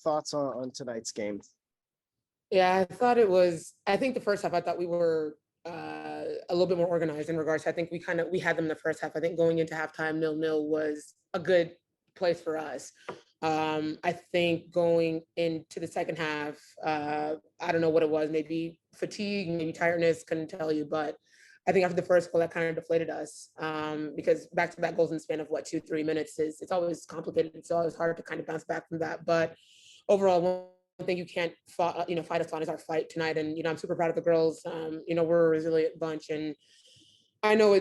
thoughts on tonight's game? Yeah, I think the first half, I thought we were a little bit more organized in regards to, I think we had them in the first half. I think going into halftime 0-0 was a good place for us. I think going into the second half, I don't know what it was, maybe fatigue, maybe tiredness, couldn't tell you, but I think after the first goal, that kind of deflated us, because back-to-back goals in the span of 2-3 minutes it's always complicated. It's always hard to kind of bounce back from that. But overall, one thing you can't fight us on is our fight tonight. And I'm super proud of the girls. We're a resilient bunch, and I know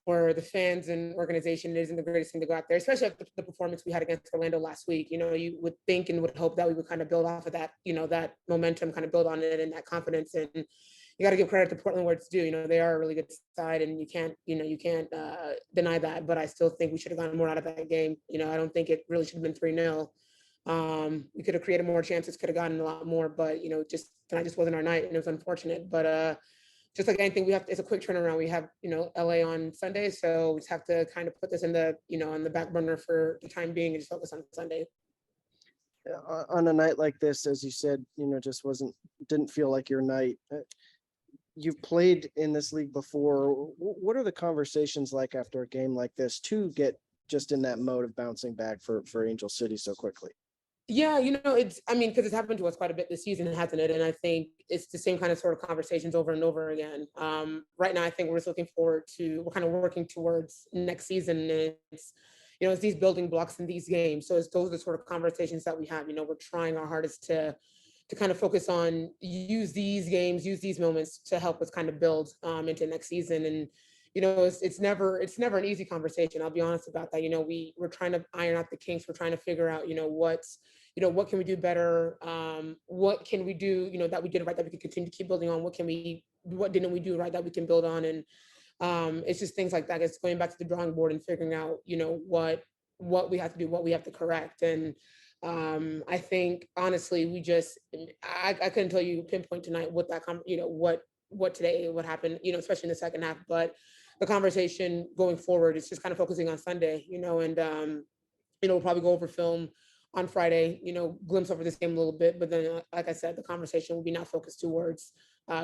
for the fans and organization, it isn't the greatest thing to go out there, especially after the performance we had against Orlando last week. You would think and would hope that we would kind of build off of that, that momentum, kind of build on it and that confidence. And you got to give credit to Portland where it's due. They are a really good side, and you can't deny that. But I still think we should have gotten more out of that game. I don't think it really should have been 3-0. We could have created more chances, could have gotten a lot more, but tonight just wasn't our night, and it was unfortunate. But just like anything, it's a quick turnaround. We have LA on Sunday, so we just have to kind of put this in the on the back burner for the time being and just focus on Sunday. On a night like this, as you said, just didn't feel like your night. You've played in this league before. What are the conversations like after a game like this to get just in that mode of bouncing back for Angel City so quickly? Yeah, because it's happened to us quite a bit this season, hasn't it? And I think it's the same kind of sort of conversations over and over again. Right now, I think we're just we're kind of working towards next season. And it's these building blocks in these games. So those are the sort of conversations that we have. We're trying our hardest to kind of focus on, use these games, use these moments to help us kind of build into next season. And it's never an easy conversation. I'll be honest about that. We're trying to iron out the kinks. We're trying to figure out, what can we do better? What can we do, that we did right, that we can continue to keep building on? What didn't we do right that we can build on? And it's just things like that. It's going back to the drawing board and figuring out, what we have to do, what we have to correct. And I think honestly, I couldn't tell you pinpoint tonight what that, what today, what happened, especially in the second half, but the conversation going forward is just kind of focusing on Sunday, and we'll probably go over film on Friday, glimpse over this game a little bit, but then, like I said, the conversation will be now focused towards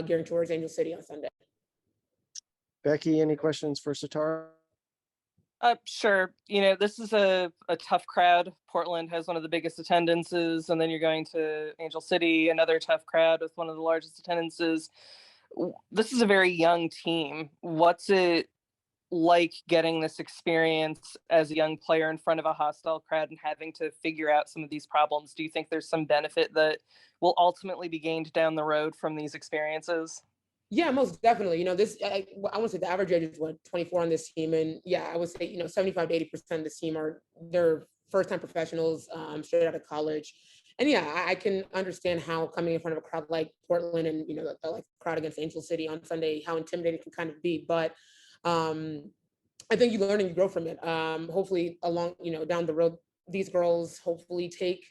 gearing towards Angel City on Sunday. Becky, any questions for Satara? Sure. This is a tough crowd. Portland has one of the biggest attendances, and then you're going to Angel City, another tough crowd with one of the largest attendances. This is a very young team. What's it like getting this experience as a young player in front of a hostile crowd and having to figure out some of these problems? Do you think there's some benefit that will ultimately be gained down the road from these experiences? Yeah, most definitely. I want to say the average age is 24 on this team. And yeah, I would say, 75 to 80% of this team they're first-time professionals, straight out of college. And yeah, I can understand how coming in front of a crowd like Portland and, the crowd against Angel City on Sunday, how intimidating it can kind of be. But I think you learn and you grow from it. Hopefully along, down the road, these girls hopefully take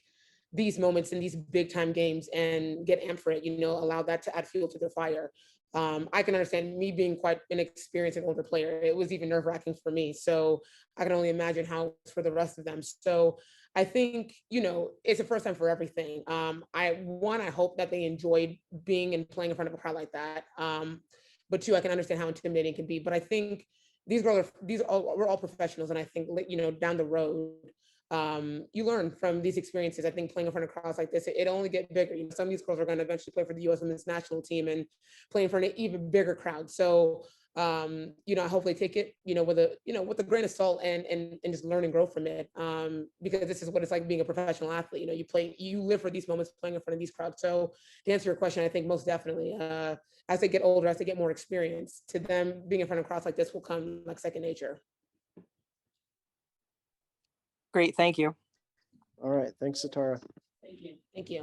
these moments in these big time games and get amped for it, allow that to add fuel to their fire. I can understand, me being quite an experienced and older player, it was even nerve-wracking for me. So I can only imagine how it's for the rest of them. So I think, it's a first time for everything. I hope that they enjoyed being and playing in front of a crowd like that. But two, I can understand how intimidating it can be. But I think we're all professionals. And I think, down the road, you learn from these experiences. I think playing in front of crowds like this, it only get bigger. Some of these girls are going to eventually play for the U.S. Women's National Team and play in front of an even bigger crowd. So, I hope they take it, with a grain of salt and just learn and grow from it. Because this is what it's like being a professional athlete. You live for these moments playing in front of these crowds. So to answer your question, I think most definitely, as they get older, as they get more experience, to them being in front of crowds like this will come like second nature. Great. Thank you. All right. Thanks, Satara. Thank you. Thank you.